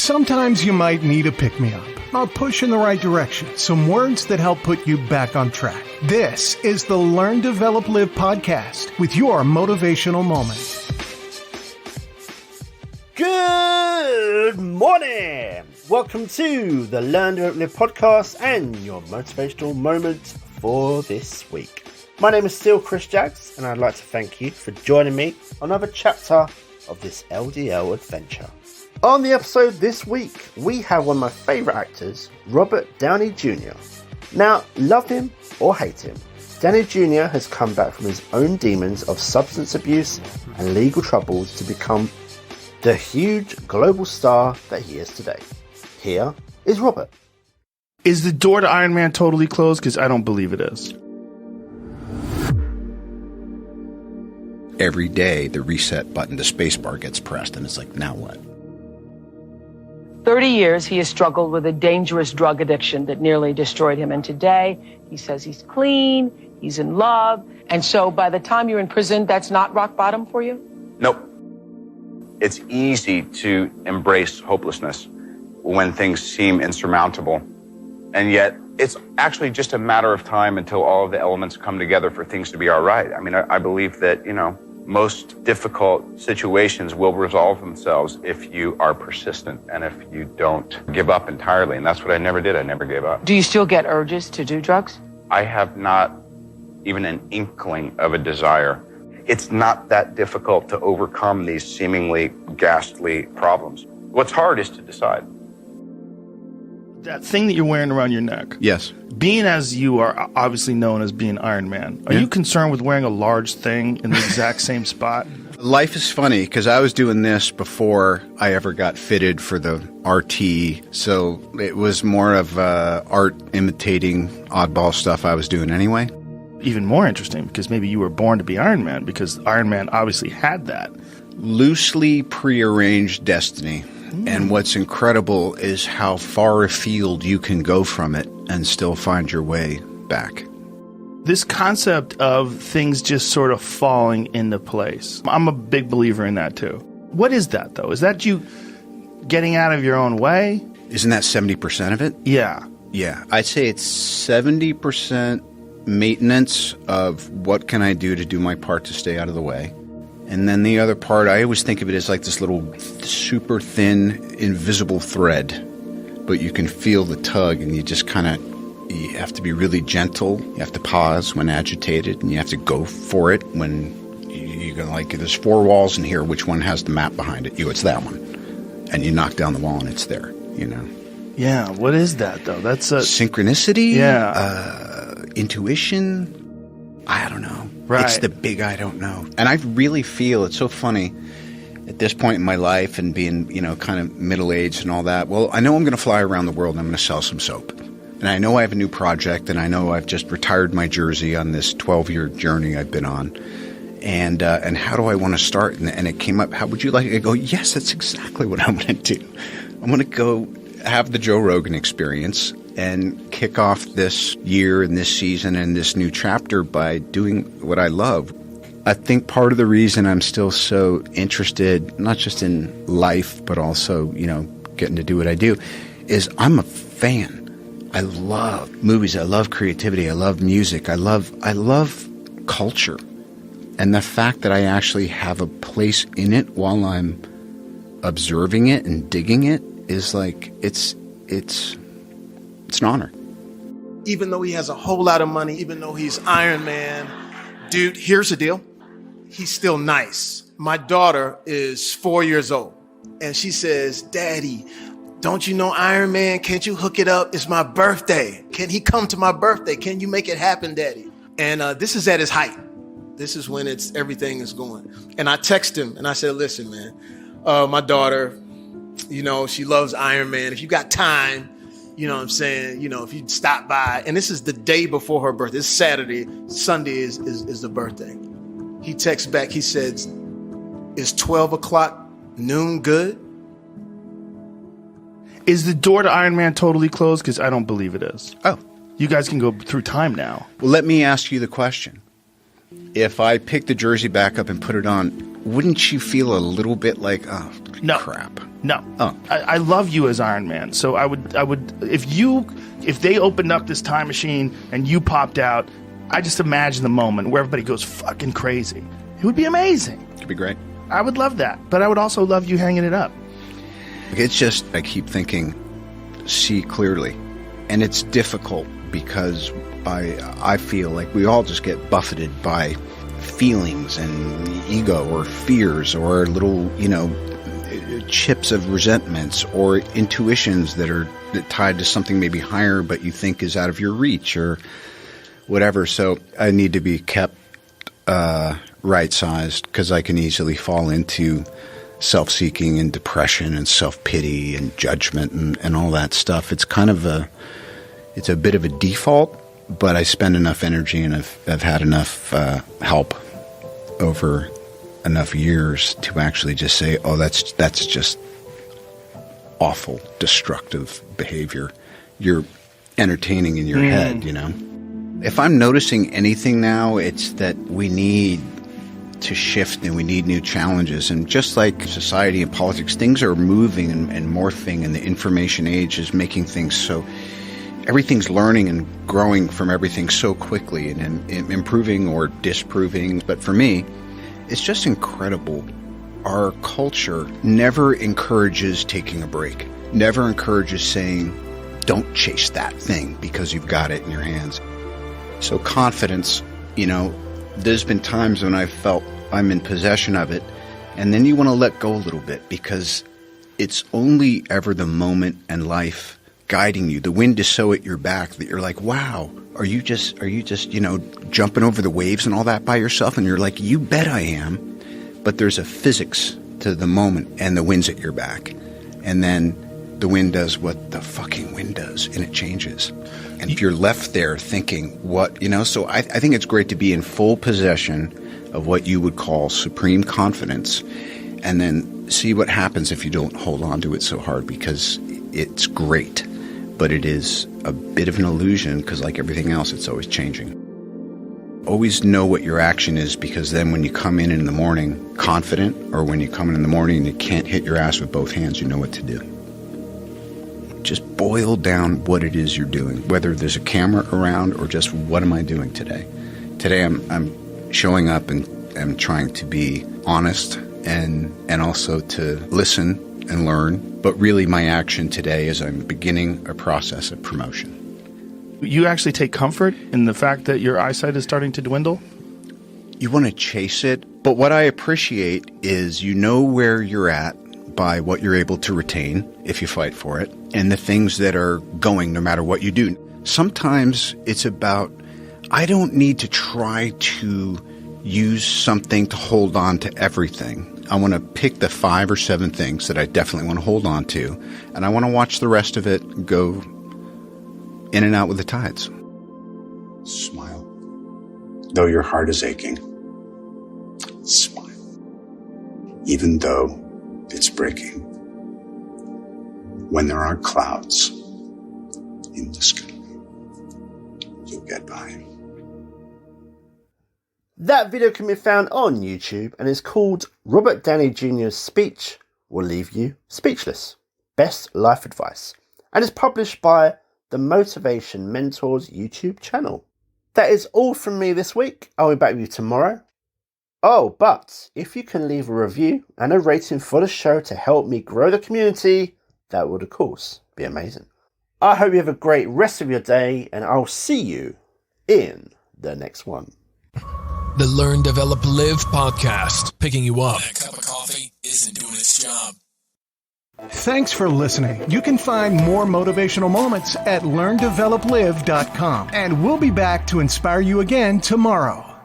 Sometimes you might need a pick-me-up, a push in the right direction, some words that help put you back on track. This is the Learn, Develop, Live podcast with your motivational moment. Good morning! Welcome to the Learn, Develop, Live podcast and your motivational moment for this week. My name is still Chris Jaggs, and I'd like to thank you for joining me on another chapter of this LDL adventure. On the episode this week, we have one of my favourite actors, Robert Downey Jr. Now, love him or hate him, Downey Jr. has come back from his own demons of substance abuse and legal troubles to become the huge global star that he is today. Here is Robert. Is the door to Iron Man totally closed? Because I don't believe it is. Every day, the reset button, the space bar gets pressed, and it's like, now what? 30 years, he has struggled with a dangerous drug addiction that nearly destroyed him. And today, he says he's clean, he's in love. And so by the time you're in prison, that's not rock bottom for you? Nope. It's easy to embrace hopelessness when things seem insurmountable. And yet, it's actually just a matter of time until all of the elements come together for things to be all right. I mean, I believe that, most difficult situations will resolve themselves if you are persistent and if you don't give up entirely. And that's what I never did. I never gave up. Do you still get urges to do drugs? I have not even an inkling of a desire. It's not that difficult to overcome these seemingly ghastly problems. What's hard is to decide. That thing that you're wearing around your neck. Yes. Being as you are obviously known as being Iron Man, are you concerned with wearing a large thing in the exact same spot? Life is funny because I was doing this before I ever got fitted for the RT, so it was more of art imitating oddball stuff I was doing anyway. Even more interesting because maybe you were born to be Iron Man because Iron Man obviously had that. Loosely prearranged destiny. And what's incredible is how far afield you can go from it and still find your way back. This concept of things just sort of falling into place. I'm a big believer in that too. What is that though? Is that you getting out of your own way? Isn't that 70% of it? Yeah. Yeah. I'd say it's 70% maintenance of what can I do to do my part to stay out of the way. And then the other part, I always think of it as like this little super thin, invisible thread. But you can feel the tug and you just you have to be really gentle. You have to pause when agitated and you have to go for it when you're going to like, there's four walls in here, which one has the map behind it? It's that one. And you knock down the wall and it's there, Yeah, what is that though? That's a... Synchronicity? Yeah. Intuition? I don't know. Right. It's the big I don't know. And I really feel, it's so funny, at this point in my life and being, kind of middle-aged and all that, well, I know I'm going to fly around the world and I'm going to sell some soap. And I know I have a new project and I know I've just retired my jersey on this 12-year journey I've been on. And how do I want to start? And it came up, how would you like it? I go, yes, that's exactly what I'm going to do. I'm going to go have the Joe Rogan experience and kick off this year and this season and this new chapter by doing what I love. I think part of the reason I'm still so interested, not just in life, but also, getting to do what I do, is I'm a fan. I love movies. I love creativity. I love music. I love culture. And the fact that I actually have a place in it while I'm observing it and digging it is like, it's an honor. Even though he has a whole lot of money, even though he's Iron Man, dude, here's the deal. He's still nice. My daughter is 4 years old, and she says, Daddy, don't you know Iron Man? Can't you hook it up? It's my birthday. Can he come to my birthday? Can you make it happen, Daddy? And this is at his height. This is when everything is going. And I text him, and I said, listen, man, my daughter, she loves Iron Man. If you got time, you know what I'm saying? If you stop by, and this is the day before her birthday. It's Saturday. Sunday is the birthday. He texts back. He says, is 12 o'clock noon good? Is the door to Iron Man totally closed? Because I don't believe it is. Oh. You guys can go through time now. Well, let me ask you the question. If I pick the jersey back up and put it on, wouldn't you feel a little bit like, oh, No. crap. No. Oh. I love you as Iron Man. So I would, if they opened up this time machine and you popped out, I just imagine the moment where everybody goes fucking crazy. It would be amazing. It'd be great. I would love that. But I would also love you hanging it up. It's just, I keep thinking, see clearly. And it's difficult because I feel like we all just get buffeted by feelings and ego or fears or little, chips of resentments or intuitions that are tied to something maybe higher but you think is out of your reach or whatever. So I need to be kept right-sized because I can easily fall into self-seeking and depression and self-pity and judgment and all that stuff. It's kind of it's a bit of a default, but I spend enough energy and I've had enough help over enough years to actually just say, oh, that's just awful, destructive behavior. You're entertaining in your head, If I'm noticing anything now, it's that we need to shift and we need new challenges. And just like society and politics, things are moving and morphing, and the information age is making things so everything's learning and growing from everything so quickly and improving or disproving. But for me, it's just incredible. Our culture never encourages taking a break, never encourages saying, don't chase that thing because you've got it in your hands. So confidence, there's been times when I've felt I'm in possession of it, and then you want to let go a little bit because it's only ever the moment and life guiding you. The wind is so at your back that you're like, wow, are you just jumping over the waves and all that by yourself? And you're like, you bet I am. But there's a physics to the moment, and the wind's at your back. And then the wind does what the fucking wind does, and it changes. And if you're left there thinking, what, so I think it's great to be in full possession of what you would call supreme confidence, and then see what happens if you don't hold on to it so hard, because it's great. But it is a bit of an illusion because, like everything else, it's always changing. Always know what your action is, because then when you come in the morning confident, or when you come in the morning and you can't hit your ass with both hands, you know what to do. Just boil down what it is you're doing, whether there's a camera around or just what am I doing today. Today I'm showing up and I'm trying to be honest and also to listen and learn. But really my action today is I'm beginning a process of promotion. You actually take comfort in the fact that your eyesight is starting to dwindle? You want to chase it, but what I appreciate is where you're at by what you're able to retain if you fight for it, and the things that are going no matter what you do. Sometimes it's about, I don't need to try to use something to hold on to everything. I want to pick the 5 or 7 things that I definitely want to hold on to, and I want to watch the rest of it go in and out with the tides. Smile. Though your heart is aching, smile. Even though it's breaking. When there are clouds in the sky, you'll get by. That video can be found on YouTube and is called Robert Downey Jr.'s Speech Will Leave You Speechless. Best Life Advice. And is published by the Motivation Mentors YouTube channel. That is all from me this week. I'll be back with you tomorrow. Oh, but if you can leave a review and a rating for the show to help me grow the community, that would of course be amazing. I hope you have a great rest of your day, and I'll see you in the next one. The Learn, Develop, Live podcast, picking you up. That cup of coffee isn't doing its job. Thanks for listening. You can find more motivational moments at learndeveloplive.com. And we'll be back to inspire you again tomorrow.